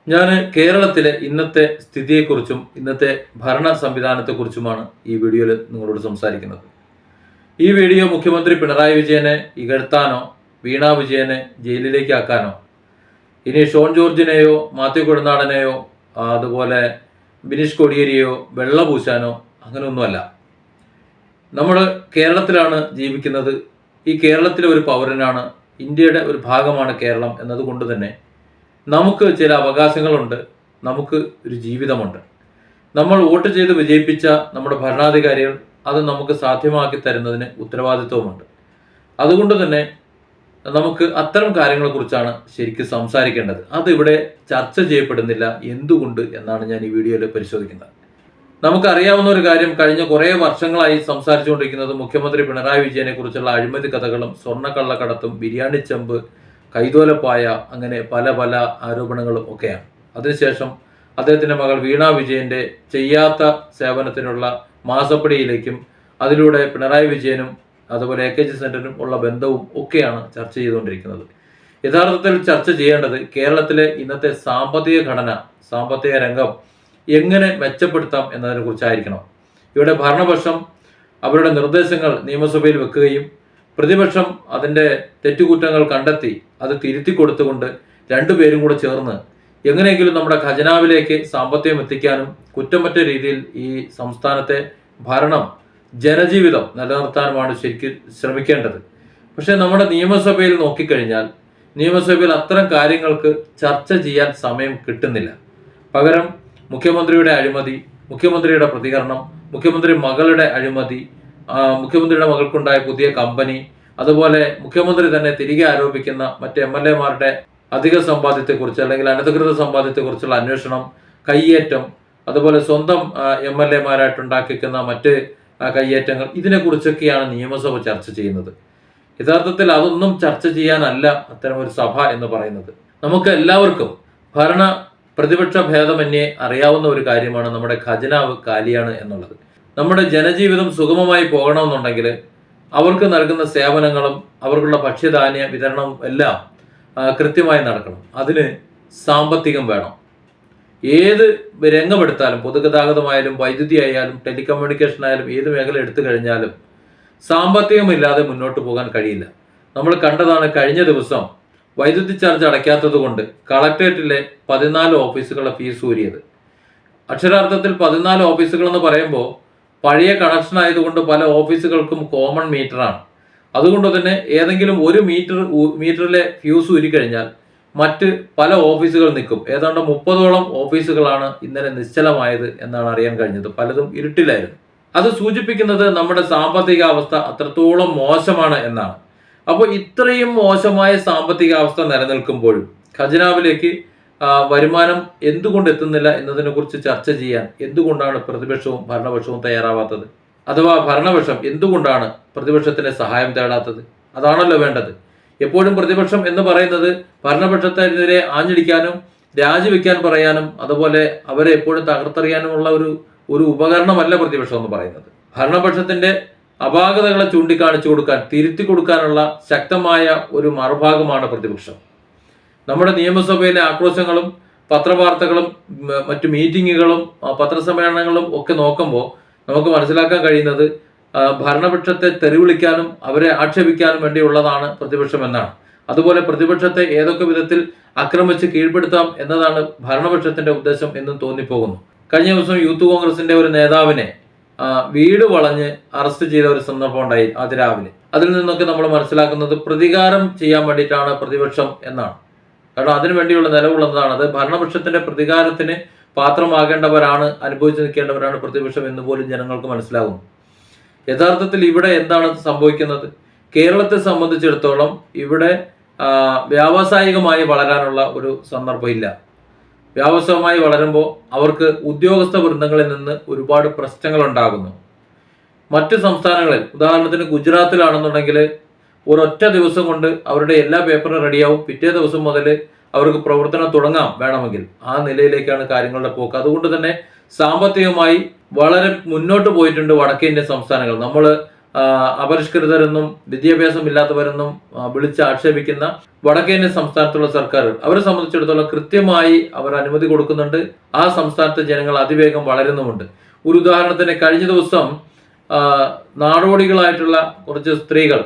ഞാൻ കേരളത്തിലെ ഇന്നത്തെ സ്ഥിതിയെക്കുറിച്ചും ഇന്നത്തെ ഭരണ സംവിധാനത്തെക്കുറിച്ചുമാണ് ഈ വീഡിയോയിൽ നിങ്ങളോട് സംസാരിക്കുന്നത്. ഈ വീഡിയോ മുഖ്യമന്ത്രി പിണറായി വിജയനെ ഇകഴ്ത്താനോ വീണ വിജയനെ ജയിലിലേക്ക് ആക്കാനോ ഇനി ഷോൺ ജോർജിനെയോ മാത്യു കുഴനാടനെയോ അതുപോലെ ബിനീഷ് കോടിയേരിയോ വെള്ളപൂശാനോ അങ്ങനെയൊന്നുമല്ല. നമ്മൾ കേരളത്തിലാണ് ജീവിക്കുന്നത്. ഈ കേരളത്തിലെ ഒരു പൗരനാണ്. ഇന്ത്യയുടെ ഒരു ഭാഗമാണ് കേരളം എന്നതുകൊണ്ട് തന്നെ നമുക്ക് ചില അവകാശങ്ങളുണ്ട്, നമുക്ക് ഒരു ജീവിതമുണ്ട്. നമ്മൾ വോട്ട് ചെയ്ത് വിജയിപ്പിച്ച നമ്മുടെ ഭരണാധികാരികൾ അത് നമുക്ക് സാധ്യമാക്കി തരുന്നതിന് ഉത്തരവാദിത്വമുണ്ട്. അതുകൊണ്ട് തന്നെ നമുക്ക് അത്തരം കാര്യങ്ങളെക്കുറിച്ചാണ് ശരിക്കും സംസാരിക്കേണ്ടത്. അതിവിടെ ചർച്ച ചെയ്യപ്പെടുന്നില്ല. എന്തുകൊണ്ട് എന്നാണ് ഞാൻ ഈ വീഡിയോയിൽ പരിശോധിക്കുന്നത്. നമുക്കറിയാവുന്ന ഒരു കാര്യം, കഴിഞ്ഞ കുറേ വർഷങ്ങളായി സംസാരിച്ചുകൊണ്ടിരിക്കുന്നത് മുഖ്യമന്ത്രി പിണറായി വിജയനെ കുറിച്ചുള്ള അഴിമതി കഥകളും സ്വർണ്ണക്കള്ളക്കടത്തും ബിരിയാണി ചെമ്പ് കൈതോലപ്പായ അങ്ങനെ പല പല ആരോപണങ്ങളും ഒക്കെയാണ്. അതിനുശേഷം അദ്ദേഹത്തിൻ്റെ മകൾ വീണ വിജയൻ്റെ ചെയ്യാത്ത സേവനത്തിനുള്ള മാസപ്പടിയിലേക്കും അതിലൂടെ പിണറായി വിജയനും അതുപോലെ AKG സെന്ററിനും ഉള്ള ബന്ധവും ഒക്കെയാണ് ചർച്ച ചെയ്തുകൊണ്ടിരിക്കുന്നത്. യഥാർത്ഥത്തിൽ ചർച്ച ചെയ്യേണ്ടത് കേരളത്തിലെ ഇന്നത്തെ സാമ്പത്തിക ഘടന, സാമ്പത്തിക രംഗം എങ്ങനെ മെച്ചപ്പെടുത്താം എന്നതിനെ കുറിച്ചായിരിക്കണം. ഇവിടെ ഭരണപക്ഷം അവരുടെ നിർദ്ദേശങ്ങൾ നിയമസഭയിൽ വെക്കുകയും പ്രതിപക്ഷം അതിൻ്റെ തെറ്റുകുറ്റങ്ങൾ കണ്ടെത്തി അത് തിരുത്തി കൊടുത്തുകൊണ്ട് രണ്ടുപേരും കൂടെ ചേർന്ന് എങ്ങനെയെങ്കിലും നമ്മുടെ ഖജനാവിലേക്ക് സാമ്പത്തികം എത്തിക്കാനും കുറ്റമറ്റ രീതിയിൽ ഈ സംസ്ഥാനത്തെ ഭരണം ജനജീവിതം നിലനിർത്താനുമാണ് ശരിക്കും ശ്രമിക്കേണ്ടത്. പക്ഷേ നമ്മുടെ നിയമസഭയിൽ നോക്കിക്കഴിഞ്ഞാൽ നിയമസഭയിൽ അത്തരം കാര്യങ്ങൾക്ക് ചർച്ച ചെയ്യാൻ സമയം കിട്ടുന്നില്ല. പകരം മുഖ്യമന്ത്രിയുടെ അഴിമതി, മുഖ്യമന്ത്രിയുടെ പ്രതികരണം, മുഖ്യമന്ത്രി മകളുടെ അഴിമതി, മുഖ്യമന്ത്രിയുടെ മകൾക്കുണ്ടായ പുതിയ കമ്പനി, അതുപോലെ മുഖ്യമന്ത്രി തന്നെ തിരികെ ആരോപിക്കുന്ന മറ്റ് MLA മാരുടെ അധിക സമ്പാദ്യത്തെക്കുറിച്ച് അല്ലെങ്കിൽ അനധികൃത സമ്പാദ്യത്തെക്കുറിച്ചുള്ള അന്വേഷണം, കയ്യേറ്റം, അതുപോലെ സ്വന്തം MLA മാരായിട്ടുണ്ടാക്കിക്കുന്ന മറ്റ് കയ്യേറ്റങ്ങൾ, ഇതിനെക്കുറിച്ചൊക്കെയാണ് നിയമസഭ ചർച്ച ചെയ്യുന്നത്. യഥാർത്ഥത്തിൽ അതൊന്നും ചർച്ച ചെയ്യാനല്ല അത്തരം ഒരു സഭ എന്ന് പറയുന്നത്. നമുക്ക് എല്ലാവർക്കും ഭരണ പ്രതിപക്ഷ ഭേദമന്യേ അറിയാവുന്ന ഒരു കാര്യമാണ് നമ്മുടെ ഖജനാവ് കാലിയാണ് എന്നുള്ളത്. നമ്മുടെ ജനജീവിതം സുഗമമായി പോകണമെന്നുണ്ടെങ്കിൽ അവർക്ക് നൽകുന്ന സേവനങ്ങളും അവർക്കുള്ള ഭക്ഷ്യധാന്യ വിതരണവും എല്ലാം കൃത്യമായി നടക്കണം. അതിന് സാമ്പത്തികം വേണം. ഏത് രംഗമെടുത്താലും, പൊതുഗതാഗതമായാലും വൈദ്യുതി ആയാലും ടെലികമ്മ്യൂണിക്കേഷൻ ആയാലും ഏത് മേഖല എടുത്തു കഴിഞ്ഞാലും സാമ്പത്തികമില്ലാതെ മുന്നോട്ട് പോകാൻ കഴിയില്ല. നമ്മൾ കണ്ടതാണ് കഴിഞ്ഞ ദിവസം വൈദ്യുതി ചാർജ് അടയ്ക്കാത്തത് കൊണ്ട് കളക്ടറേറ്റിലെ 14 ഓഫീസുകളുടെ ഫീസ് ഊരിയത്. അക്ഷരാർത്ഥത്തിൽ 14 ഓഫീസുകൾ എന്ന് പറയുമ്പോൾ പഴയ കണക്ഷൻ ആയതുകൊണ്ട് പല ഓഫീസുകൾക്കും കോമൺ മീറ്ററാണ്. അതുകൊണ്ട് തന്നെ ഏതെങ്കിലും ഒരു മീറ്ററിലെ ഫ്യൂസ് ഊരിക്കഴിഞ്ഞാൽ മറ്റ് പല ഓഫീസുകൾ നിൽക്കും. ഏതാണ്ട് 30ഓളം ഓഫീസുകളാണ് ഇന്നലെ നിശ്ചലമായത് എന്നാണ് അറിയാൻ കഴിഞ്ഞത്. പലതും ഇരുട്ടിലായിരുന്നു. അത് സൂചിപ്പിക്കുന്നത് നമ്മുടെ സാമ്പത്തിക അവസ്ഥ അത്രത്തോളം മോശമാണ് എന്നാണ്. അപ്പോൾ ഇത്രയും മോശമായ സാമ്പത്തികാവസ്ഥ നിലനിൽക്കുമ്പോഴും ഖജനാവിലേക്ക് വരുമാനം എന്തുകൊണ്ട് എത്തുന്നില്ല എന്നതിനെ കുറിച്ച് ചർച്ച ചെയ്യാൻ എന്തുകൊണ്ടാണ് പ്രതിപക്ഷവും ഭരണപക്ഷവും തയ്യാറാവാത്തത്? അഥവാ ഭരണപക്ഷം എന്തുകൊണ്ടാണ് പ്രതിപക്ഷത്തിന്റെ സഹായം തേടാത്തത്? അതാണല്ലോ വേണ്ടത്. എപ്പോഴും പ്രതിപക്ഷം എന്ന് പറയുന്നത് ഭരണപക്ഷത്തിനെതിരെ ആഞ്ഞടിക്കാനും രാജിവെക്കാൻ പറയാനും അതുപോലെ അവരെ എപ്പോഴും തകർത്തെറിയാനുമുള്ള ഒരു ഉപകരണമല്ല പ്രതിപക്ഷം എന്ന് പറയുന്നത്. ഭരണപക്ഷത്തിന്റെ അപാകതകളെ ചൂണ്ടിക്കാണിച്ചു കൊടുക്കാൻ, തിരുത്തി കൊടുക്കാനുള്ള ശക്തമായ ഒരു മറുഭാഗമാണ് പ്രതിപക്ഷം. നമ്മുടെ നിയമസഭയിലെ ആക്രോശങ്ങളും പത്രവാർത്തകളും മറ്റു മീറ്റിങ്ങുകളും പത്രസമ്മേളനങ്ങളും ഒക്കെ നോക്കുമ്പോൾ നമുക്ക് മനസ്സിലാക്കാൻ കഴിയുന്നത് ഭരണപക്ഷത്തെ തെറിവിളിക്കാനും അവരെ ആക്ഷേപിക്കാനും വേണ്ടിയുള്ളതാണ് പ്രതിപക്ഷം എന്നാണ്. അതുപോലെ പ്രതിപക്ഷത്തെ ഏതൊക്കെ വിധത്തിൽ ആക്രമിച്ച് കീഴ്പ്പെടുത്താം എന്നതാണ് ഭരണപക്ഷത്തിന്റെ ഉദ്ദേശം എന്നും തോന്നിപ്പോകുന്നു. കഴിഞ്ഞ ദിവസം യൂത്ത് കോൺഗ്രസിന്റെ ഒരു നേതാവിനെ വീട് വളഞ്ഞ് അറസ്റ്റ് ചെയ്ത ഒരു സന്ദർഭം ഉണ്ടായി അതിരാവിലെ. അതിൽ നിന്നൊക്കെ നമ്മൾ മനസ്സിലാക്കുന്നത് പ്രതികാരം ചെയ്യാൻ വേണ്ടിയിട്ടാണ് പ്രതിപക്ഷം എന്നാണ്. കാരണം അതിനു വേണ്ടിയുള്ള നിലകൊള്ളുന്നതാണ്. അത് ഭരണപക്ഷത്തിന്റെ പ്രതികാരത്തിന് പാത്രമാകേണ്ടവരാണ്, അനുഭവിച്ചു നിൽക്കേണ്ടവരാണ് പ്രതിപക്ഷം എന്ന് പോലും ജനങ്ങൾക്ക് മനസ്സിലാകുന്നു. യഥാർത്ഥത്തിൽ ഇവിടെ എന്താണ് സംഭവിക്കുന്നത്? കേരളത്തെ സംബന്ധിച്ചിടത്തോളം ഇവിടെ വ്യാവസായികമായി വളരാനുള്ള ഒരു സന്ദർഭം ഇല്ല. വ്യാവസായികമായി വളരുമ്പോൾ അവർക്ക് ഉദ്യോഗസ്ഥ വൃന്ദങ്ങളിൽ നിന്ന് ഒരുപാട് പ്രശ്നങ്ങൾ ഉണ്ടാകുന്നു. മറ്റ് സംസ്ഥാനങ്ങളിൽ, ഉദാഹരണത്തിന് ഗുജറാത്തിലാണെന്നുണ്ടെങ്കിൽ ഒരൊറ്റ ദിവസം കൊണ്ട് അവരുടെ എല്ലാ പേപ്പറും റെഡിയാവും. പിറ്റേ ദിവസം മുതൽ അവർക്ക് പ്രവർത്തനം തുടങ്ങാം വേണമെങ്കിൽ. ആ നിലയിലേക്കാണ് കാര്യങ്ങളുടെ പോക്ക്. അതുകൊണ്ട് തന്നെ സാമ്പത്തികമായി വളരെ മുന്നോട്ട് പോയിട്ടുണ്ട് വടക്കേ ഇന്ത്യൻ സംസ്ഥാനങ്ങൾ. നമ്മൾ അപരിഷ്കൃതരെന്നും വിദ്യാഭ്യാസമില്ലാത്തവരെന്നും വിളിച്ച് ആക്ഷേപിക്കുന്ന വടക്കേന്ത്യൻ സംസ്ഥാനത്തുള്ള സർക്കാർ അവരെ സംബന്ധിച്ചിടത്തോളം കൃത്യമായി അവർ അനുമതി കൊടുക്കുന്നുണ്ട്. ആ സംസ്ഥാനത്തെ ജനങ്ങൾ അതിവേഗം വളരുന്നുമുണ്ട്. ഒരു ഉദാഹരണത്തിന് കഴിഞ്ഞ ദിവസം നാടോടികളായിട്ടുള്ള കുറച്ച് സ്ത്രീകൾ,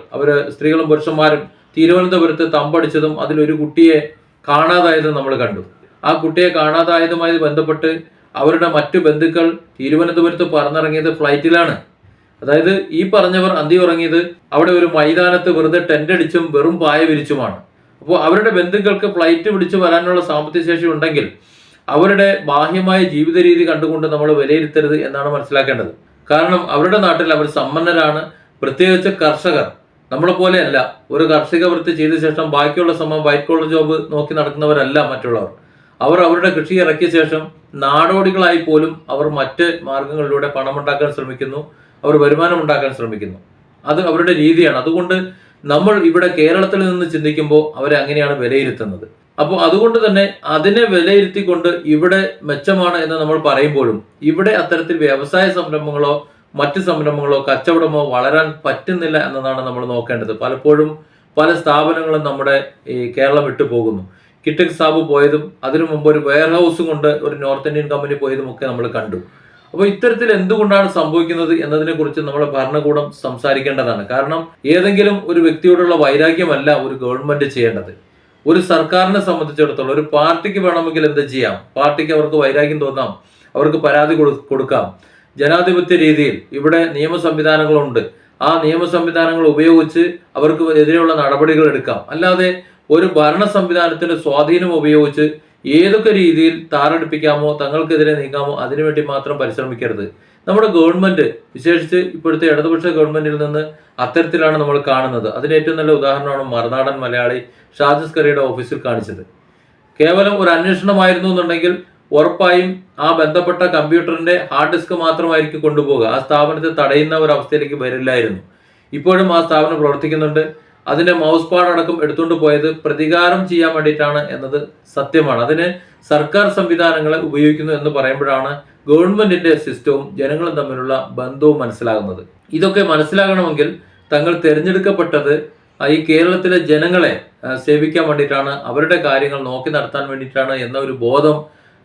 സ്ത്രീകളും പുരുഷന്മാരും തിരുവനന്തപുരത്ത് തമ്പടിച്ചതും അതിലൊരു കുട്ടിയെ കാണാതായതും നമ്മൾ കണ്ടു. ആ കുട്ടിയെ കാണാതായതുമായി ബന്ധപ്പെട്ട് അവരുടെ മറ്റു ബന്ധുക്കൾ തിരുവനന്തപുരത്ത് പറന്നിറങ്ങിയത് ഫ്ലൈറ്റിലാണ്. അതായത് ഈ പറഞ്ഞവർ അന്തി ഉറങ്ങിയത് അവിടെ ഒരു മൈതാനത്ത് വെറുതെ ടെന്റ് അടിച്ചും വെറും പായ വിരിച്ചുമാണ്. അപ്പോൾ അവരുടെ ബന്ധുക്കൾക്ക് ഫ്ലൈറ്റ് പിടിച്ച് വരാനുള്ള സാമ്പത്തിക ശേഷി ഉണ്ടെങ്കിൽ അവരുടെ ബാഹ്യമായ ജീവിത രീതി കണ്ടുകൊണ്ട് നമ്മൾ വിലയിരുത്തരുത് എന്നാണ് മനസ്സിലാക്കേണ്ടത്. കാരണം അവരുടെ നാട്ടിൽ അവർ സമ്പന്നരാണ്. പ്രത്യേകിച്ച് കർഷകർ നമ്മളെ പോലെയല്ല. ഒരു കാർഷിക വൃത്തി ചെയ്ത ശേഷം ബാക്കിയുള്ള സമയം വൈറ്റ് കോളർ ജോബ് നോക്കി നടക്കുന്നവരല്ല മറ്റുള്ളവർ. അവർ അവരുടെ കൃഷി ഇറക്കിയ ശേഷം നാടോടികളായി പോലും അവർ മറ്റ് മാർഗങ്ങളിലൂടെ പണമുണ്ടാക്കാൻ ശ്രമിക്കുന്നു, അവർ വരുമാനം ഉണ്ടാക്കാൻ ശ്രമിക്കുന്നു. അത് അവരുടെ രീതിയാണ്. അതുകൊണ്ട് നമ്മൾ ഇവിടെ കേരളത്തിൽ നിന്ന് ചിന്തിക്കുമ്പോൾ അവരെ അങ്ങനെയാണ് വിലയിരുത്തുന്നത്. അപ്പോൾ അതുകൊണ്ട് തന്നെ അതിനെ വിലയിരുത്തിക്കൊണ്ട് ഇവിടെ മെച്ചമാണ് എന്ന് നമ്മൾ പറയുമ്പോഴും ഇവിടെ അത്തരത്തിൽ വ്യവസായ സംരംഭങ്ങളോ മറ്റ് സംരംഭങ്ങളോ കച്ചവടമോ വളരാൻ പറ്റുന്നില്ല എന്നതാണ് നമ്മൾ നോക്കേണ്ടത്. പലപ്പോഴും പല സ്ഥാപനങ്ങളും നമ്മുടെ ഈ കേരളം വിട്ടു പോകുന്നു. കിറ്റക് സാബ് പോയതും അതിനു മുമ്പ് ഒരു വെയർ ഹൗസും കൊണ്ട് ഒരു നോർത്ത് ഇന്ത്യൻ കമ്പനി പോയതും ഒക്കെ നമ്മൾ കണ്ടു. അപ്പോൾ ഇത്തരത്തിൽ എന്തുകൊണ്ടാണ് സംഭവിക്കുന്നത് എന്നതിനെ കുറിച്ച് നമ്മുടെ ഭരണകൂടം സംസാരിക്കേണ്ടതാണ്. കാരണം ഏതെങ്കിലും ഒരു വ്യക്തിയോടുള്ള വൈരാഗ്യമല്ല ഒരു ഗവൺമെന്റ് ചെയ്യേണ്ടത്. ഒരു സർക്കാരിനെ സംബന്ധിച്ചിടത്തോളം ഒരു പാർട്ടിക്ക് വേണമെങ്കിൽ എന്ത് ചെയ്യാം? പാർട്ടിക്ക് അവർക്ക് വൈരാഗ്യം തോന്നാം, അവർക്ക് പരാതി കൊടുക്കാം. ജനാധിപത്യ രീതിയിൽ ഇവിടെ നിയമ സംവിധാനങ്ങളുണ്ട്. ആ നിയമ സംവിധാനങ്ങൾ ഉപയോഗിച്ച് അവർക്ക് എതിരെയുള്ള നടപടികൾ എടുക്കാം. അല്ലാതെ ഒരു ഭരണ സംവിധാനത്തിന്റെ സ്വാധീനം ഉപയോഗിച്ച് ഏതൊക്കെ രീതിയിൽ താറടിപ്പിക്കാമോ തങ്ങൾക്കെതിരെ നീക്കാമോ അതിനുവേണ്ടി മാത്രം പരിശ്രമിക്കരുത്. നമ്മുടെ ഗവൺമെന്റ്, വിശേഷിച്ച് ഇപ്പോഴത്തെ ഇടതുപക്ഷ ഗവൺമെന്റിൽ നിന്ന് അത്തരത്തിലാണ് നമ്മൾ കാണുന്നത്. അതിന് ഏറ്റവും നല്ല ഉദാഹരണമാണ് മറുനാടൻ മലയാളി ഷാജിസ് കറിയുടെ ഓഫീസിൽ കാണിച്ചത്. കേവലം ഒരു അന്വേഷണമായിരുന്നു എന്നുണ്ടെങ്കിൽ ഉറപ്പായും ആ ബന്ധപ്പെട്ട കമ്പ്യൂട്ടറിന്റെ ഹാർഡ് ഡിസ്ക് മാത്രമായിരിക്കും കൊണ്ടുപോകുക. ആ സ്ഥാപനത്തെ തടയുന്ന ഒരു അവസ്ഥയിലേക്ക് വരില്ലായിരുന്നു. ഇപ്പോഴും ആ സ്ഥാപനം പ്രവർത്തിക്കുന്നുണ്ട്. അതിന്റെ മൗസ് പാഡ് അടക്കം എടുത്തുകൊണ്ട് പോയത് പ്രതികാരം ചെയ്യാൻ വേണ്ടിയിട്ടാണ് എന്നത് സത്യമാണ്. അതിന് സർക്കാർ സംവിധാനങ്ങളെ ഉപയോഗിക്കുന്നു എന്ന് പറയുമ്പോഴാണ് ഗവൺമെന്റിന്റെ സിസ്റ്റവും ജനങ്ങളും തമ്മിലുള്ള ബന്ധവും മനസ്സിലാകുന്നത്. ഇതൊക്കെ മനസ്സിലാകണമെങ്കിൽ തങ്ങൾ തിരഞ്ഞെടുക്കപ്പെട്ടത് ഈ കേരളത്തിലെ ജനങ്ങളെ സേവിക്കാൻ വേണ്ടിയിട്ടാണ്, അവരുടെ കാര്യങ്ങൾ നോക്കി നടത്താൻ വേണ്ടിയിട്ടാണ് എന്ന ഒരു ബോധം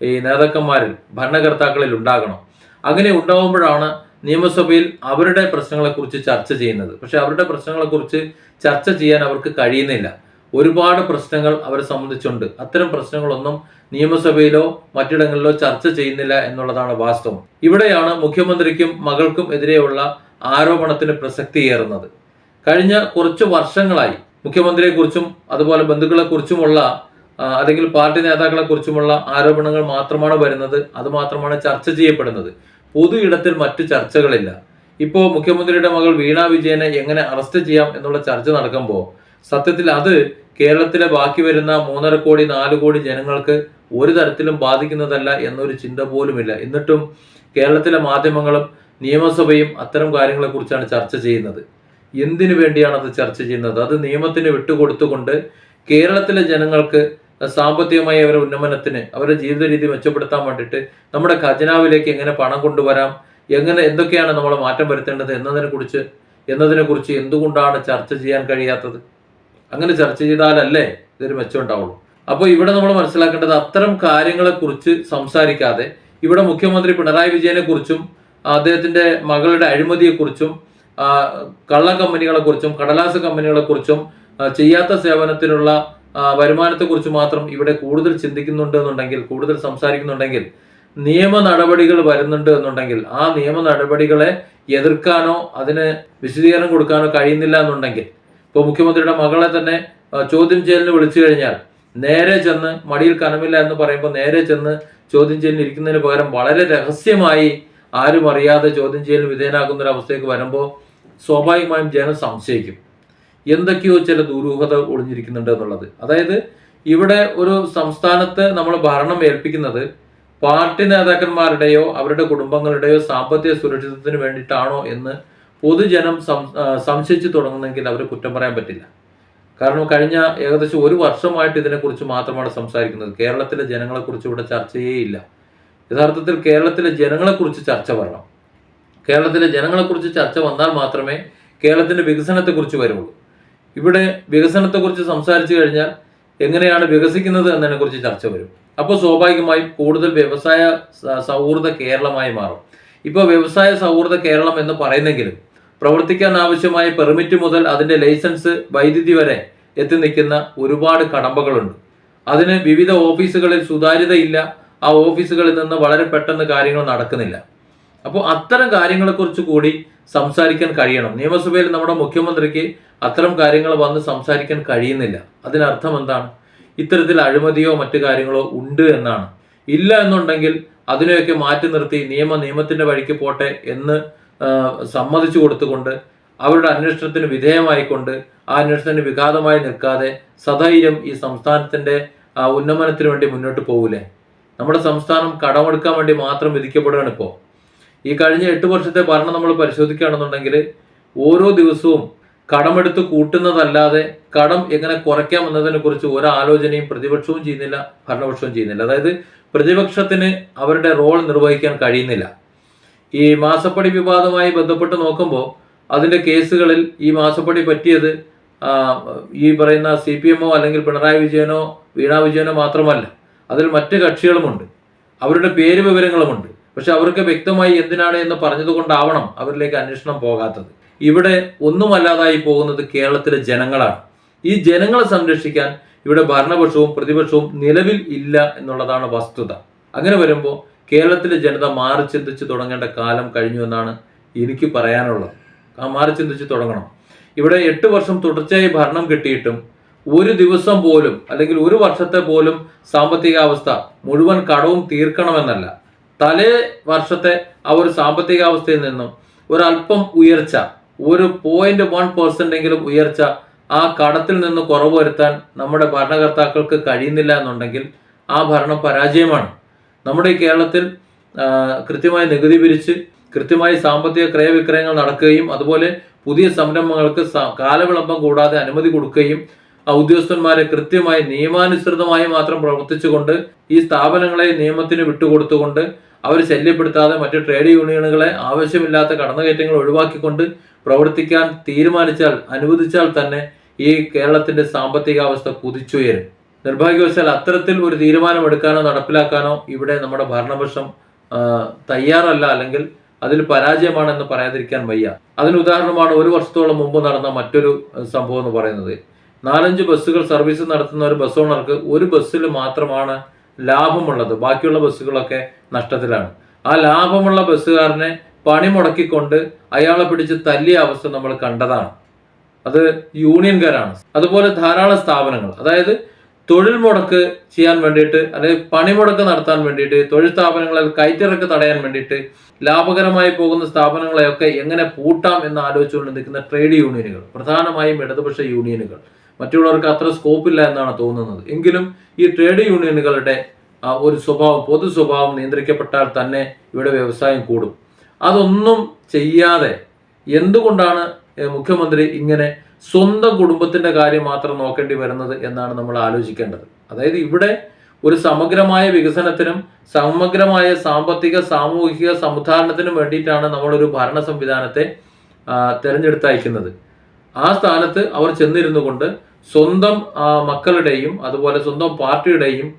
ഈ നേതാക്കന്മാരിൽ, ഭരണകർത്താക്കളിൽ ഉണ്ടാകണം. അങ്ങനെ ഉണ്ടാവുമ്പോഴാണ് നിയമസഭയിൽ അവരുടെ പ്രശ്നങ്ങളെക്കുറിച്ച് ചർച്ച ചെയ്യുന്നത്. പക്ഷെ അവരുടെ പ്രശ്നങ്ങളെക്കുറിച്ച് ചർച്ച ചെയ്യാൻ അവർക്ക് കഴിയുന്നില്ല. ഒരുപാട് പ്രശ്നങ്ങൾ അവരെ സംബന്ധിച്ചുണ്ട്. അത്തരം പ്രശ്നങ്ങളൊന്നും നിയമസഭയിലോ മറ്റിടങ്ങളിലോ ചർച്ച ചെയ്യുന്നില്ല എന്നുള്ളതാണ് വാസ്തവം. ഇവിടെയാണ് മുഖ്യമന്ത്രിക്കും മകൾക്കും എതിരെയുള്ള ആരോപണത്തിന് പ്രസക്തിയേറുന്നത്. കഴിഞ്ഞ കുറച്ച് വർഷങ്ങളായി മുഖ്യമന്ത്രിയെക്കുറിച്ചും അതുപോലെ ബന്ധുക്കളെക്കുറിച്ചുമുള്ള അല്ലെങ്കിൽ പാർട്ടി നേതാക്കളെക്കുറിച്ചുമുള്ള ആരോപണങ്ങൾ മാത്രമാണ് വരുന്നത്. അത് മാത്രമാണ് ചർച്ച ചെയ്യപ്പെടുന്നത്. പൊതു ഇടത്തിൽ മറ്റു ചർച്ചകളില്ല. ഇപ്പോൾ മുഖ്യമന്ത്രിയുടെ മകൾ വീണ വിജയനെ എങ്ങനെ അറസ്റ്റ് ചെയ്യാം എന്നുള്ള ചർച്ച നടക്കുമ്പോൾ സത്യത്തിൽ അത് കേരളത്തിലെ ബാക്കി വരുന്ന 3.5 കോടി 4 കോടി ജനങ്ങൾക്ക് ഒരു തരത്തിലും ബാധിക്കുന്നതല്ല എന്നൊരു ചിന്ത പോലുമില്ല. എന്നിട്ടും കേരളത്തിലെ മാധ്യമങ്ങളും നിയമസഭയും അത്തരം കാര്യങ്ങളെക്കുറിച്ചാണ് ചർച്ച ചെയ്യുന്നത്. എന്തിനു വേണ്ടിയാണ് അത് ചർച്ച ചെയ്യുന്നത്? അത് നിയമത്തിന് വിട്ടുകൊടുത്തുകൊണ്ട് കേരളത്തിലെ ജനങ്ങൾക്ക് സാമ്പത്തികമായി അവരുടെ ഉന്നമനത്തിന്, അവരുടെ ജീവിത രീതി മെച്ചപ്പെടുത്താൻ വേണ്ടിയിട്ട് നമ്മുടെ ഖജനാവിലേക്ക് എങ്ങനെ പണം കൊണ്ടുവരാം, എന്തൊക്കെയാണ് നമ്മൾ മാറ്റം വരുത്തേണ്ടത് എന്നതിനെക്കുറിച്ച് എന്തുകൊണ്ടാണ് ചർച്ച ചെയ്യാൻ കഴിയാത്തത്? അങ്ങനെ ചർച്ച ചെയ്താലല്ലേ ഇതൊരു മെച്ചം ഉണ്ടാവുള്ളൂ. അപ്പോൾ ഇവിടെ നമ്മൾ മനസ്സിലാക്കേണ്ടത് അത്തരം കാര്യങ്ങളെക്കുറിച്ച് സംസാരിക്കാതെ ഇവിടെ മുഖ്യമന്ത്രി പിണറായി വിജയനെ കുറിച്ചും അദ്ദേഹത്തിന്റെ മകളുടെ അഴിമതിയെക്കുറിച്ചും കള്ള കമ്പനികളെക്കുറിച്ചും കടലാസ് കമ്പനികളെക്കുറിച്ചും ചെയ്യാത്ത സേവനത്തിനുള്ള വരുമാനത്തെക്കുറിച്ച് മാത്രം ഇവിടെ കൂടുതൽ ചിന്തിക്കുന്നുണ്ട് എന്നുണ്ടെങ്കിൽ, കൂടുതൽ സംസാരിക്കുന്നുണ്ടെങ്കിൽ, നിയമ നടപടികൾ വരുന്നുണ്ട് എന്നുണ്ടെങ്കിൽ ആ നിയമ നടപടികളെ എതിർക്കാനോ അതിന് വിശദീകരണം കൊടുക്കാനോ കഴിയുന്നില്ല എന്നുണ്ടെങ്കിൽ, ഇപ്പോൾ മുഖ്യമന്ത്രിയുടെ മകളെ തന്നെ ചോദ്യം ചെയ്യലിന് വിളിച്ചു കഴിഞ്ഞാൽ നേരെ ചെന്ന്, മടിയിൽ കനമില്ല എന്ന് പറയുമ്പോൾ നേരെ ചെന്ന് ചോദ്യം ചെയ്യലിന് ഇരിക്കുന്നതിന് പകരം വളരെ രഹസ്യമായി ആരും അറിയാതെ ചോദ്യം ചെയ്യലിന് വിധേയനാകുന്ന ഒരു അവസ്ഥയ്ക്ക് വരുമ്പോൾ സ്വാഭാവികമായും ജനം സംശയിക്കും എന്തൊക്കെയോ ചില ദുരൂഹത ഒളിഞ്ഞിരിക്കുന്നുണ്ട് എന്നുള്ളത്. അതായത് ഇവിടെ ഒരു സംസ്ഥാനത്ത് നമ്മൾ ഭരണം ഏൽപ്പിക്കുന്നത് പാർട്ടി നേതാക്കന്മാരുടെയോ അവരുടെ കുടുംബങ്ങളുടെയോ സാമ്പത്തിക സുരക്ഷിതത്വത്തിന് വേണ്ടിയിട്ടാണോ എന്ന് പൊതുജനം സംശയിച്ചു തുടങ്ങുന്നെങ്കിൽ അവരെ കുറ്റം പറയാൻ പറ്റില്ല. കാരണം കഴിഞ്ഞ ഏകദേശം 1 വർഷമായിട്ട് ഇതിനെക്കുറിച്ച് മാത്രമാണ് സംസാരിക്കുന്നത്. കേരളത്തിലെ ജനങ്ങളെക്കുറിച്ച് ഇവിടെ ചർച്ചയേ ഇല്ല. യഥാർത്ഥത്തിൽ കേരളത്തിലെ ജനങ്ങളെക്കുറിച്ച് ചർച്ച വരണം. കേരളത്തിലെ ജനങ്ങളെക്കുറിച്ച് ചർച്ച വന്നാൽ മാത്രമേ കേരളത്തിൻ്റെ വികസനത്തെക്കുറിച്ച് വരുള്ളൂ. ഇവിടെ വികസനത്തെക്കുറിച്ച് സംസാരിച്ചു കഴിഞ്ഞാൽ എങ്ങനെയാണ് വികസിക്കുന്നത് എന്നതിനെക്കുറിച്ച് ചർച്ച വരും. അപ്പോൾ സ്വാഭാവികമായും കൂടുതൽ വ്യവസായ സൗഹൃദ കേരളമായി മാറും. ഇപ്പോൾ വ്യവസായ സൗഹൃദ കേരളം എന്ന് പറയുന്നെങ്കിലും പ്രവർത്തിക്കാൻ ആവശ്യമായ പെർമിറ്റ് മുതൽ അതിൻ്റെ ലൈസൻസ്, വൈദ്യുതി വരെ എത്തി നിൽക്കുന്ന ഒരുപാട് കടമ്പകളുണ്ട്. അതിന് വിവിധ ഓഫീസുകളിൽ സുതാര്യതയില്ല. ആ ഓഫീസുകളിൽ നിന്ന് വളരെ പെട്ടെന്ന് കാര്യങ്ങൾ നടക്കുന്നില്ല. അപ്പോൾ അത്തരം കാര്യങ്ങളെക്കുറിച്ച് കൂടി സംസാരിക്കാൻ കഴിയണം. നിയമസഭയിൽ നമ്മുടെ മുഖ്യമന്ത്രിക്ക് അത്തരം കാര്യങ്ങൾ വന്ന് സംസാരിക്കാൻ കഴിയുന്നില്ല. അതിനർത്ഥം എന്താണ്? ഇത്തരത്തിൽ അഴിമതിയോ മറ്റു കാര്യങ്ങളോ ഉണ്ട് എന്നാണ്. ഇല്ല എന്നുണ്ടെങ്കിൽ അതിനെയൊക്കെ മാറ്റി നിർത്തി നിയമത്തിന്റെ വഴിക്ക് പോട്ടെ എന്ന് സമ്മതിച്ചു കൊടുത്തുകൊണ്ട് അവരുടെ അന്വേഷണത്തിന് വിധേയമായിക്കൊണ്ട് ആ അന്വേഷണത്തിന് വിഘാതമായി നിൽക്കാതെ സധൈര്യം ഈ സംസ്ഥാനത്തിന്റെ ഉന്നമനത്തിന് വേണ്ടി മുന്നോട്ട് പോകൂലേ? നമ്മുടെ സംസ്ഥാനം കടമെടുക്കാൻ വേണ്ടി മാത്രം വിധിക്കപ്പെടുകയാണ് ഇപ്പോൾ. ഈ കഴിഞ്ഞ 8 വർഷത്തെ ഭരണം നമ്മൾ പരിശോധിക്കുകയാണെന്നുണ്ടെങ്കിൽ ഓരോ ദിവസവും കടമെടുത്ത് കൂട്ടുന്നതല്ലാതെ കടം എങ്ങനെ കുറയ്ക്കാം എന്നതിനെ കുറിച്ച് ഒരാലോചനയും പ്രതിപക്ഷവും ചെയ്യുന്നില്ല, ഭരണപക്ഷവും ചെയ്യുന്നില്ല. അതായത് പ്രതിപക്ഷത്തിന് അവരുടെ റോൾ നിർവഹിക്കാൻ കഴിയുന്നില്ല. ഈ മാസപ്പടി വിവാദവുമായി ബന്ധപ്പെട്ട് നോക്കുമ്പോൾ അതിൻ്റെ കേസുകളിൽ ഈ മാസപ്പടി പറ്റിയത് ഈ പറയുന്ന CPM-ഓ അല്ലെങ്കിൽ പിണറായി വിജയനോ വീണാ വിജയനോ മാത്രമല്ല, അതിൽ മറ്റ് കക്ഷികളുമുണ്ട്, അവരുടെ പേര് വിവരങ്ങളുമുണ്ട്. പക്ഷെ അവർക്ക് വ്യക്തമായി എന്തിനാണ് എന്ന് പറഞ്ഞതുകൊണ്ടാവണം അവരിലേക്ക് അന്വേഷണം പോകാത്തത്. ഇവിടെ ഒന്നുമല്ലാതായി പോകുന്നത് കേരളത്തിലെ ജനങ്ങളാണ്. ഈ ജനങ്ങളെ സംരക്ഷിക്കാൻ ഇവിടെ ഭരണപക്ഷവും പ്രതിപക്ഷവും നിലവിൽ ഇല്ല എന്നുള്ളതാണ് വസ്തുത. അങ്ങനെ വരുമ്പോൾ കേരളത്തിലെ ജനത മാറി ചിന്തിച്ച് തുടങ്ങേണ്ട കാലം കഴിഞ്ഞു എന്നാണ് എനിക്ക് പറയാനുള്ളത്. മാറി ചിന്തിച്ച് തുടങ്ങണം. ഇവിടെ 8 വർഷം തുടർച്ചയായി ഭരണം കിട്ടിയിട്ടും ഒരു ദിവസം പോലും അല്ലെങ്കിൽ ഒരു വർഷത്തെ പോലും സാമ്പത്തികാവസ്ഥ മുഴുവൻ കടവും തീർക്കണമെന്നല്ല, തലേ വർഷത്തെ ആ ഒരു സാമ്പത്തികാവസ്ഥയിൽ നിന്നും ഒരല്പം ഉയർച്ച, ഒരു 0.1% ഉയർച്ച ആ കടത്തിൽ നിന്ന് കുറവ് വരുത്താൻ നമ്മുടെ ഭരണകർത്താക്കൾക്ക് കഴിയുന്നില്ല എന്നുണ്ടെങ്കിൽ ആ ഭരണം പരാജയമാണ്. നമ്മുടെ ഈ കേരളത്തിൽ കൃത്യമായി നികുതി പിരിച്ച് കൃത്യമായി സാമ്പത്തിക ക്രയവിക്രയങ്ങൾ നടക്കുകയും അതുപോലെ പുതിയ സംരംഭങ്ങൾക്ക് കാലവിളംബം കൂടാതെ അനുമതി കൊടുക്കുകയും ഉദ്യോഗസ്ഥന്മാരെ കൃത്യമായി നിയമാനുസൃതമായി മാത്രം പ്രവർത്തിച്ചുകൊണ്ട് ഈ സ്ഥാപനങ്ങളെ നിയമത്തിന് വിട്ടുകൊടുത്തുകൊണ്ട് അവർ ശല്യപ്പെടുത്താതെ മറ്റ് ട്രേഡ് യൂണിയനുകളെ ആവശ്യമില്ലാത്ത കടന്നുകയറ്റങ്ങൾ ഒഴിവാക്കിക്കൊണ്ട് പ്രവർത്തിക്കാൻ അനുവദിച്ചാൽ തന്നെ ഈ കേരളത്തിന്റെ സാമ്പത്തികാവസ്ഥ കുതിച്ചുയരും. നിർഭാഗ്യവശാൽ അത്തരത്തിൽ ഒരു തീരുമാനമെടുക്കാനോ നടപ്പിലാക്കാനോ ഇവിടെ നമ്മുടെ ഭരണപക്ഷം തയ്യാറല്ല, അല്ലെങ്കിൽ അതിൽ പരാജയമാണെന്ന് പറയാതിരിക്കാൻ വയ്യ. അതിന് ഉദാഹരണമാണ് 1 വർഷത്തോളം മുമ്പ് നടന്ന മറ്റൊരു സംഭവം എന്ന് പറയുന്നത്. 4-5 ബസ്സുകൾ സർവീസ് നടത്തുന്ന ഒരു ബസ് ഓണർക്ക് ഒരു ബസ്സിൽ മാത്രമാണ് ലാഭമുള്ളത്, ബാക്കിയുള്ള ബസ്സുകളൊക്കെ നഷ്ടത്തിലാണ്. ആ ലാഭമുള്ള ബസ്സുകാരനെ പണി മുടക്കിക്കൊണ്ട് അയാളെ പിടിച്ച് തല്ലിയ അവസ്ഥ നമ്മൾ കണ്ടതാണ്. അത് യൂണിയൻകാരാണ്. അതുപോലെ ധാരാളം സ്ഥാപനങ്ങൾ, അതായത് തൊഴിൽ മുടക്ക് ചെയ്യാൻ വേണ്ടിയിട്ട് അല്ലെങ്കിൽ പണിമുടക്ക് നടത്താൻ വേണ്ടിയിട്ട്, തൊഴിൽ സ്ഥാപനങ്ങളിൽ കയറ്റിറക്ക് തടയാൻ വേണ്ടിയിട്ട് ലാഭകരമായി പോകുന്ന സ്ഥാപനങ്ങളെയൊക്കെ എങ്ങനെ പൂട്ടാം എന്ന് ആലോചിച്ചുകൊണ്ട് നിൽക്കുന്ന ട്രേഡ് യൂണിയനുകൾ, പ്രധാനമായും ഇടതുപക്ഷ യൂണിയനുകൾ. മറ്റുള്ളവർക്ക് അത്ര സ്കോപ്പില്ല എന്നാണ് തോന്നുന്നത്. എങ്കിലും ഈ ട്രേഡ് യൂണിയനുകളുടെ ഒരു പൊതു സ്വഭാവം നിയന്ത്രിക്കപ്പെട്ടാൽ തന്നെ ഇവിടെ വ്യവസായം കൂടും. അതൊന്നും ചെയ്യാതെ എന്തുകൊണ്ടാണ് മുഖ്യമന്ത്രി ഇങ്ങനെ സ്വന്തം കുടുംബത്തിന്റെ കാര്യം മാത്രം നോക്കേണ്ടി വരുന്നത് എന്നാണ് നമ്മൾ ആലോചിക്കേണ്ടത്. അതായത് ഇവിടെ ഒരു സമഗ്രമായ വികസനത്തിനും സമഗ്രമായ സാമ്പത്തിക സാമൂഹിക സമുദ്ധാരണത്തിനും വേണ്ടിയിട്ടാണ് നമ്മളൊരു ഭരണ സംവിധാനത്തെ തിരഞ്ഞെടുത്തയക്കുന്നത്. ആ സ്ഥാനത്ത് അവർ ചെന്നിരുന്നു കൊണ്ട് സ്വന്തം മക്കളുടെയും അതുപോലെ സ്വന്തം പാർട്ടിയുടെയും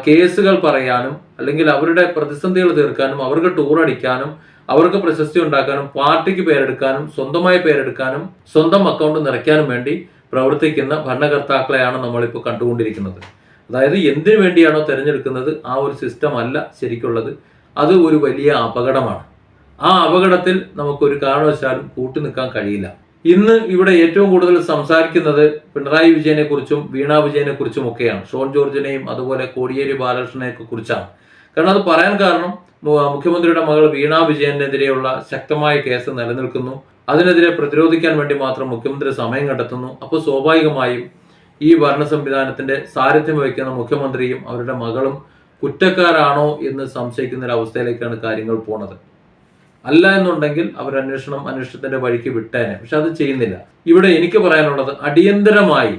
കേസുകൾ പറയാനും അല്ലെങ്കിൽ അവരുടെ പ്രതിസന്ധികൾ തീർക്കാനും അവർക്ക് ടൂർ അടിക്കാനും അവർക്ക് പ്രശസ്തി ഉണ്ടാക്കാനും പാർട്ടിക്ക് പേരെടുക്കാനും സ്വന്തമായി പേരെടുക്കാനും സ്വന്തം അക്കൗണ്ട് നിറയ്ക്കാനും വേണ്ടി പ്രവർത്തിക്കുന്ന ഭരണകർത്താക്കളെയാണ് നമ്മളിപ്പോൾ കണ്ടുകൊണ്ടിരിക്കുന്നത്. അതായത് എന്തിനു വേണ്ടിയാണോ തിരഞ്ഞെടുക്കുന്നത് ആ ഒരു സിസ്റ്റം അല്ല ശരിക്കുള്ളത്. അത് ഒരു വലിയ അപകടമാണ്. ആ അപകടത്തിൽ നമുക്കൊരു കാരണവശാലും കൂട്ടു നിൽക്കാൻ കഴിയില്ല. ഇന്ന് ഇവിടെ ഏറ്റവും കൂടുതൽ സംസാരിക്കുന്നത് പിണറായി വിജയനെ കുറിച്ചും വീണാ വിജയനെ കുറിച്ചും ഒക്കെയാണ്. ഷോൺ ജോർജിനെയും അതുപോലെ കോടിയേരി ബാലകൃഷ്ണനെയൊക്കെ കുറിച്ചാണ്. കാരണം അത് പറയാൻ കാരണം മുഖ്യമന്ത്രിയുടെ മകൾ വീണാ വിജയനെതിരെയുള്ള ശക്തമായ കേസ് നിലനിൽക്കുന്നു. അതിനെതിരെ പ്രതിരോധിക്കാൻ വേണ്ടി മാത്രം മുഖ്യമന്ത്രി സമയം കണ്ടെത്തുന്നു. അപ്പോൾ സ്വാഭാവികമായും ഈ ഭരണ സംവിധാനത്തിന്റെ സാരഥ്യം വഹിക്കുന്ന മുഖ്യമന്ത്രിയും അവരുടെ മകളും കുറ്റക്കാരാണോ എന്ന് സംശയിക്കുന്ന ഒരു അവസ്ഥയിലേക്കാണ് കാര്യങ്ങൾ പോണത്. അല്ല എന്നുണ്ടെങ്കിൽ അവർ അന്വേഷണത്തിന്റെ വഴിക്ക് വിട്ടേനെ. പക്ഷെ അത് ചെയ്യുന്നില്ല. ഇവിടെ എനിക്ക് പറയാനുള്ളത്, അടിയന്തരമായി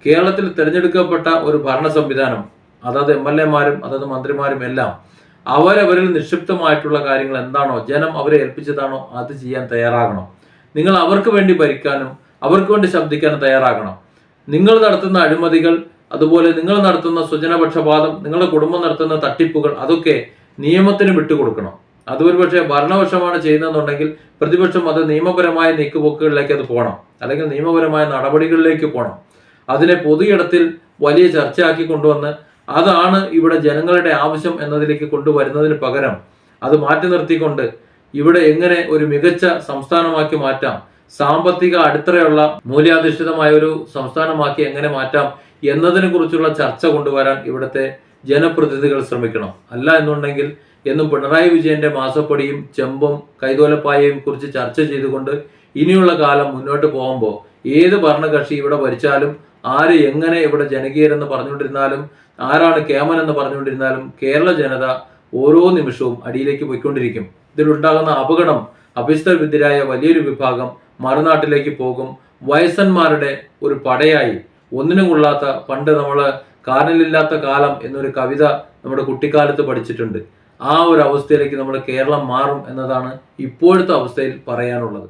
കേരളത്തിൽ തിരഞ്ഞെടുക്കപ്പെട്ട ഒരു ഭരണ സംവിധാനം, അതായത് MLA-മാരും അതായത് മന്ത്രിമാരും എല്ലാം അവരവരിൽ നിക്ഷിപ്തമായിട്ടുള്ള കാര്യങ്ങൾ എന്താണോ, ജനം അവരെ ഏൽപ്പിച്ചതാണോ അത് ചെയ്യാൻ തയ്യാറാകണം. നിങ്ങൾ അവർക്ക് വേണ്ടി ഭരിക്കാനും അവർക്ക് വേണ്ടി ശബ്ദിക്കാനും തയ്യാറാകണം. നിങ്ങൾ നടത്തുന്ന അഴിമതികൾ, അതുപോലെ നിങ്ങൾ നടത്തുന്ന സ്വജനപക്ഷപാതം, നിങ്ങളുടെ കുടുംബം നടത്തുന്ന തട്ടിപ്പുകൾ, അതൊക്കെ നിയമത്തിന് വിട്ടുകൊടുക്കണം. അത് ഒരുപക്ഷെ ഭരണപക്ഷമാണ് ചെയ്യുന്നതെന്നുണ്ടെങ്കിൽ പ്രതിപക്ഷം അത് നിയമപരമായ നീക്കുപോക്കുകളിലേക്ക് അത് പോകണം, അല്ലെങ്കിൽ നിയമപരമായ നടപടികളിലേക്ക് പോകണം. അതിനെ പൊതുയിടത്തിൽ വലിയ ചർച്ചയാക്കി കൊണ്ടുവന്ന് അതാണ് ഇവിടെ ജനങ്ങളുടെ ആവശ്യം എന്നതിലേക്ക് കൊണ്ടുവരുന്നതിന് പകരം അത് മാറ്റി നിർത്തിക്കൊണ്ട് ഇവിടെ എങ്ങനെ ഒരു മികച്ച സംസ്ഥാനമാക്കി മാറ്റാം, സാമ്പത്തിക അടിത്തറയുള്ള മൂല്യാധിഷ്ഠിതമായ ഒരു സംസ്ഥാനമാക്കി എങ്ങനെ മാറ്റാം എന്നതിനെ കുറിച്ചുള്ള ചർച്ച കൊണ്ടുവരാൻ ഇവിടുത്തെ ജനപ്രതിനിധികൾ ശ്രമിക്കണം. അല്ല എന്നുണ്ടെങ്കിൽ എന്നും പിണറായി വിജയന്റെ മാസപ്പടിയും ചെമ്പും കൈതോലപ്പായയും കുറിച്ച് ചർച്ച ചെയ്തുകൊണ്ട് ഇനിയുള്ള കാലം മുന്നോട്ട് പോകുമ്പോൾ ഏത് ഭരണകക്ഷി ഇവിടെ ഭരിച്ചാലും, ആര് എങ്ങനെ ഇവിടെ ജനകീയരെന്ന് പറഞ്ഞുകൊണ്ടിരുന്നാലും, ആരാണ് കേമൻ എന്ന് പറഞ്ഞുകൊണ്ടിരുന്നാലും കേരള ജനത ഓരോ നിമിഷവും അടിയിലേക്ക് പോയിക്കൊണ്ടിരിക്കും. ഇതിലുണ്ടാകുന്ന അപകടം അഭ്യസ്തവിദ്യരായ വലിയൊരു വിഭാഗം മറുനാട്ടിലേക്ക് പോകും. വയസ്സന്മാരുടെ ഒരു പടയായി, ഒന്നിനും കൊള്ളാത്ത, പണ്ട് നമ്മൾ കാനലില്ലാത്ത കാലം എന്നൊരു കവിത നമ്മുടെ കുട്ടിക്കാലത്ത് പഠിച്ചിട്ടുണ്ട്. ആ ഒരു അവസ്ഥയിലേക്ക് നമ്മുടെ കേരളം മാറും എന്നതാണ് ഇപ്പോഴത്തെ അവസ്ഥയിൽ പറയാനുള്ളത്.